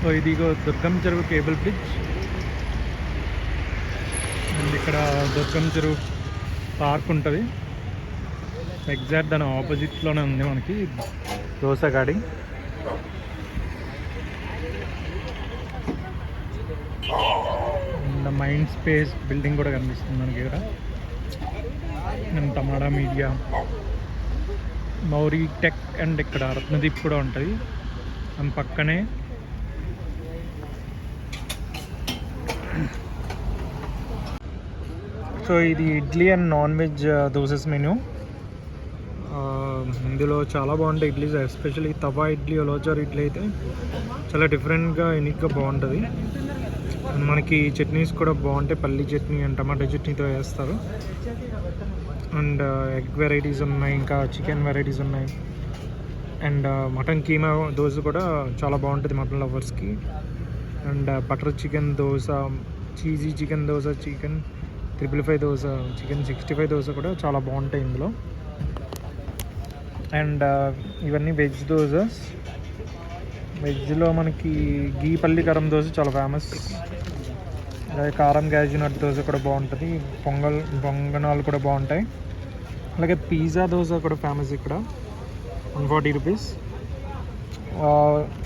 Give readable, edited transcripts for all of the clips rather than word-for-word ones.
So ఇది దుర్గం చెరువు cable bridge. And ఇక్కడ దుర్గం చెరువు పార్క్ ఉంటుంది. ఎగ్జాక్ట్ దాని ఆపోజిట్లోనే ఉంది మనకి దోస గాడి. అండ్ మైండ్ స్పేస్ బిల్డింగ్ కూడా కనిపిస్తుంది మనకి ఇక్కడ. And tomato media, Mauri tech and ఇక్కడ రత్నదీప్ కూడా ఉంటుంది. అండ్ పక్కనే సో ఇది idli and non veg dosas menu. ఇందులో చాలా బాగుంటాయి ఇడ్లీస్, ఎస్పెషల్లీ తవా ఇడ్లీ, ఒలోజార్ ఇడ్లీ అయితే చాలా డిఫరెంట్గా యూనిక్గా బాగుంటుంది. మనకి చట్నీస్ కూడా బాగుంటాయి, పల్లీ చట్నీ అండ్ టమాటో చట్నీతో వేస్తారు. అండ్ ఎగ్ వెరైటీస్ ఉన్నాయి, ఇంకా చికెన్ వెరైటీస్ ఉన్నాయి. అండ్ మటన్ కీమా దోశ కూడా చాలా బాగుంటుంది మటన్ లవర్స్కి. And butter chicken dosa, cheesy chicken dosa, chicken 555 dosa, chicken 65 dosa కూడా చాలా బాగుంటాయి ఇందులో. అండ్ ఇవన్నీ వెజ్ దోశస్. వెజ్లో మనకి గీ పల్లి కారం దోశ చాలా ఫేమస్. అలాగే కారం క్యాజు నట్ దోశ కూడా బాగుంటుంది. పొంగనాలు కూడా బాగుంటాయి. అలాగే పిజ్జా దోశ కూడా ఫేమస్ ఇక్కడ. 140 రూపీస్.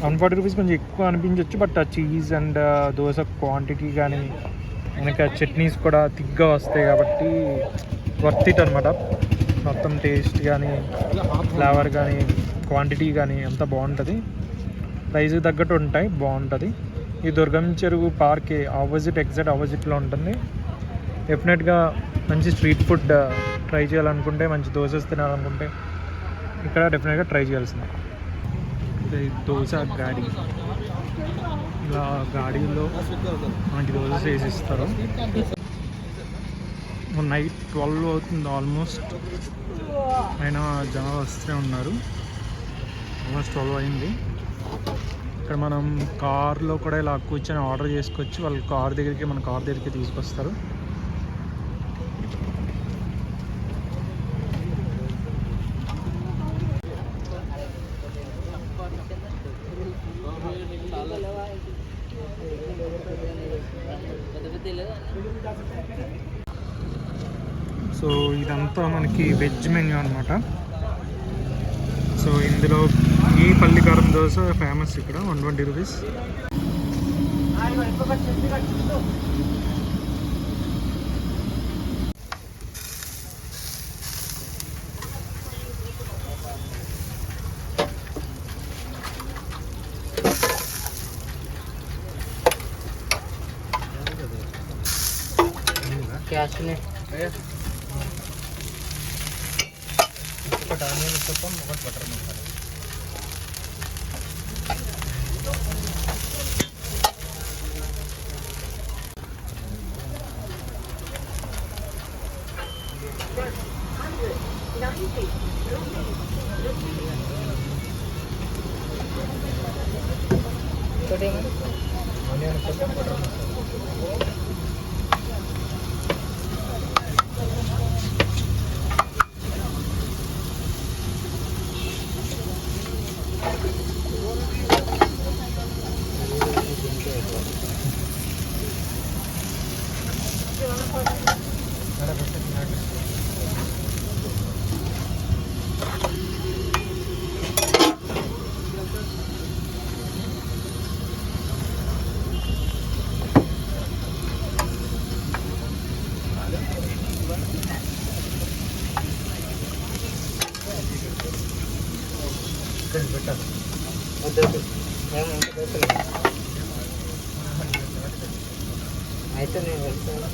140 రూపీస్ కొంచెం ఎక్కువ అనిపించవచ్చు, బట్ ఆ చీజ్ అండ్ దోశ క్వాంటిటీ కానీ ఇంకా చట్నీస్ కూడా థిక్గా వస్తాయి కాబట్టి వర్త్ ఇట్ అనమాట. మొత్తం టేస్ట్ కానీ, ఫ్లేవర్ కానీ, క్వాంటిటీ కానీ అంతా బాగుంటుంది. ప్రైస్కి తగ్గట్టు ఉంటాయి, బాగుంటుంది. ఈ దుర్గం చెరువు పార్క్ ఎగ్జాక్ట్ ఆపోజిట్లో ఉంటుంది. డెఫినెట్గా మంచి స్ట్రీట్ ఫుడ్ ట్రై చేయాలనుకుంటే, మంచి దోశస్ తినాలనుకుంటే ఇక్కడ డెఫినెట్గా ట్రై చేయాల్సింది. దోశ గాడి, ఇలా గాడీలో మనకి దోశ వేసిస్తారు. నైట్ 12 అవుతుంది ఆల్మోస్ట్, అయినా జనాలు వస్తూనే ఉన్నారు. ఆల్మోస్ట్ 12 అయింది. ఇక్కడ మనం కార్లో కూడా ఇలా కూర్చొని ఆర్డర్ చేసుకోవచ్చు. వాళ్ళు మన కార్ దగ్గరికి తీసుకొస్తారు. సో ఇదంతా మనకి వెజ్ మెన్యూ అనమాట. సో ఇందులో ఈ పల్లికారం దోశ ఫేమస్ ఇక్కడ, 120 రూపీస్. ఒకటి ఆనియన్ ఉత్తప్పం, ఒకటి butter masala. Onion uttapam, butter masala. అయితే నేను వెళ్తాను.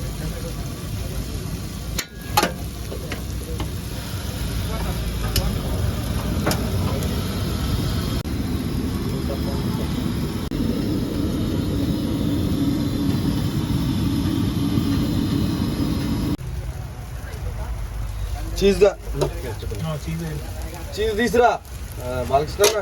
చీజ్ తీసురా బాలకృష్ణ.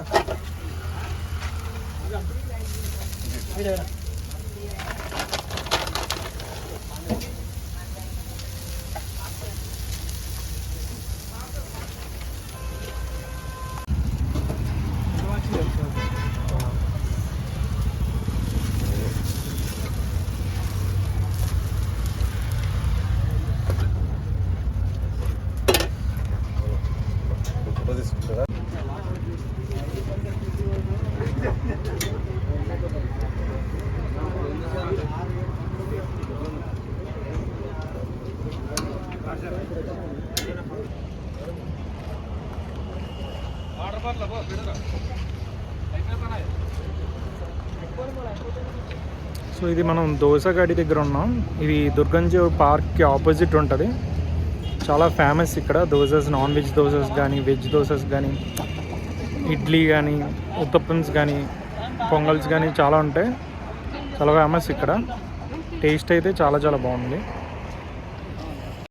సో ఇది మనం దోసగాడి దగ్గర ఉన్నాం. ఇది దుర్గంజీవ్ పార్క్కి ఆపోజిట్ ఉంటుంది. చాలా ఫేమస్ ఇక్కడ దోసెస్, నాన్ వెజ్ దోసెస్ కానీ, వెజ్ దోసెస్ కానీ, ఇడ్లీ కానీ, ఉత్తప్పమ్స్ కానీ, పొంగల్స్ కానీ చాలా ఉంటాయి. చాలా ఫేమస్ ఇక్కడ. టేస్ట్ అయితే చాలా చాలా బాగుంది.